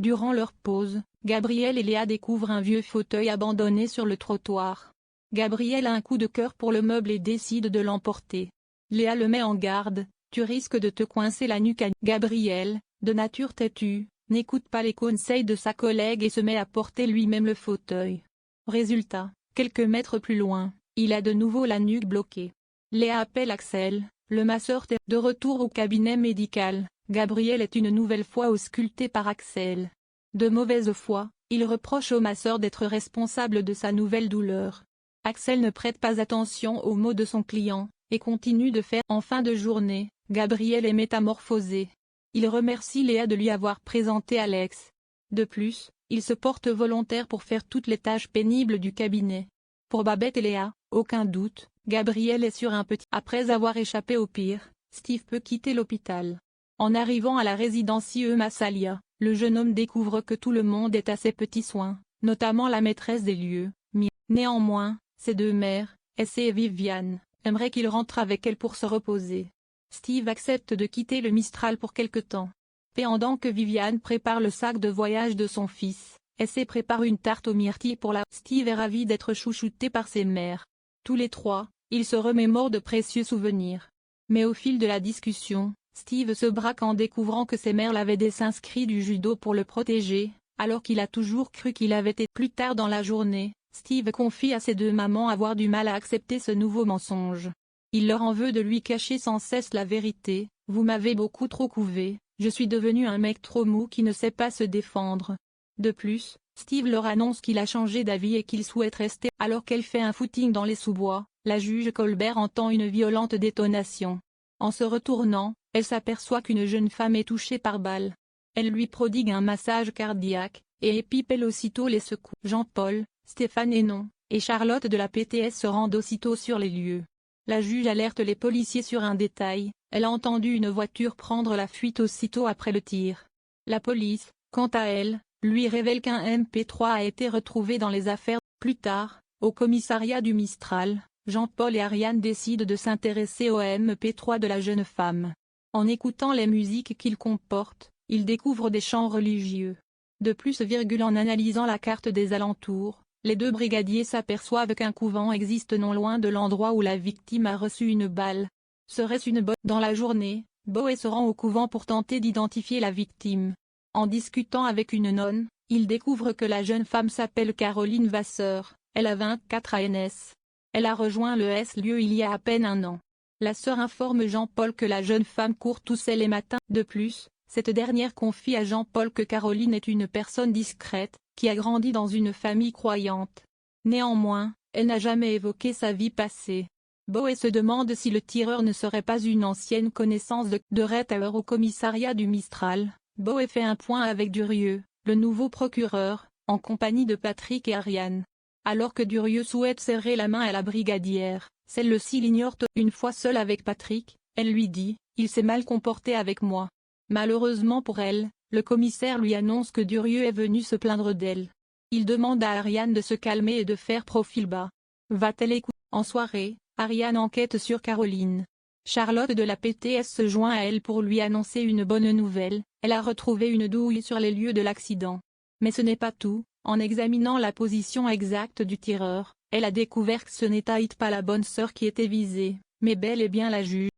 Durant leur pause, Gabriel et Léa découvrent un vieux fauteuil abandonné sur le trottoir. Gabriel a un coup de cœur pour le meuble et décide de l'emporter. Léa le met en garde: tu risques de te coincer la nuque. Gabriel, de nature têtue, n'écoute pas les conseils de sa collègue et se met à porter lui-même le fauteuil. Résultat, quelques mètres plus loin, il a de nouveau la nuque bloquée. Léa appelle Axel, le masseur. De retour au cabinet médical, Gabriel est une nouvelle fois ausculté par Axel. De mauvaise foi, il reproche au masseur d'être responsable de sa nouvelle douleur. Axel ne prête pas attention aux mots de son client, et continue de faire. En fin de journée, Gabriel est métamorphosé. Il remercie Léa de lui avoir présenté Alex. De plus, il se porte volontaire pour faire toutes les tâches pénibles du cabinet. Pour Babette et Léa, aucun doute, Gabriel est sur un petit. Après avoir échappé au pire, Steve peut quitter l'hôpital. En arrivant à la résidence Massalia, le jeune homme découvre que tout le monde est à ses petits soins, notamment la maîtresse des lieux, Mia. Néanmoins, ses deux mères, Essie et Viviane, aimeraient qu'il rentre avec elles pour se reposer. Steve accepte de quitter le Mistral pour quelque temps. Pendant que Viviane prépare le sac de voyage de son fils, Essie prépare une tarte aux myrtilles pour la. Steve est ravi d'être chouchouté par ses mères. Tous les trois, ils se remémorent de précieux souvenirs. Mais au fil de la discussion, Steve se braque en découvrant que ses mères l'avaient désinscrit du judo pour le protéger, alors qu'il a toujours cru qu'il avait été. Plus tard dans la journée, Steve confie à ses deux mamans avoir du mal à accepter ce nouveau mensonge. Il leur en veut de lui cacher sans cesse la vérité: vous m'avez beaucoup trop couvé, je suis devenu un mec trop mou qui ne sait pas se défendre. De plus, Steve leur annonce qu'il a changé d'avis et qu'il souhaite rester. Alors qu'elle fait un footing dans les sous-bois, la juge Colbert entend une violente détonation. En se retournant, elle s'aperçoit qu'une jeune femme est touchée par balle. Elle lui prodigue un massage cardiaque, et épipe elle aussitôt les secours. Jean-Paul, Stéphane Hénon, et Charlotte de la PTS se rendent aussitôt sur les lieux. La juge alerte les policiers sur un détail: elle a entendu une voiture prendre la fuite aussitôt après le tir. La police, quant à elle, lui révèle qu'un MP3 a été retrouvé dans les affaires. Plus tard, au commissariat du Mistral, Jean-Paul et Ariane décident de s'intéresser au MP3 de la jeune femme. En écoutant les musiques qu'il comporte, ils découvrent des chants religieux. De plus, en analysant la carte des alentours, les deux brigadiers s'aperçoivent qu'un couvent existe non loin de l'endroit où la victime a reçu une balle. Serait-ce une bonne... Dans la journée, Boé se rend au couvent pour tenter d'identifier la victime. En discutant avec une nonne, il découvre que la jeune femme s'appelle Caroline Vasseur, elle a 24 ans. Elle a rejoint le S-Lieu il y a à peine un an. La sœur informe Jean-Paul que la jeune femme court tous les matins. De plus, cette dernière confie à Jean-Paul que Caroline est une personne discrète, qui a grandi dans une famille croyante. Néanmoins, elle n'a jamais évoqué sa vie passée. Boé se demande si le tireur ne serait pas une ancienne connaissance de Retter. Au commissariat du Mistral, Boé fait un point avec Durieux, le nouveau procureur, en compagnie de Patrick et Ariane. Alors que Durieux souhaite serrer la main à la brigadière, celle-ci l'ignore. Une fois seule avec Patrick, elle lui dit: il s'est mal comporté avec moi. Malheureusement pour elle, le commissaire lui annonce que Durieux est venu se plaindre d'elle. Il demande à Ariane de se calmer et de faire profil bas. Va-t-elle écouter? En soirée, Ariane enquête sur Caroline. Charlotte de la PTS se joint à elle pour lui annoncer une bonne nouvelle: elle a retrouvé une douille sur les lieux de l'accident. Mais ce n'est pas tout. En examinant la position exacte du tireur, elle a découvert que ce n'était pas la bonne sœur qui était visée, mais bel et bien la juge.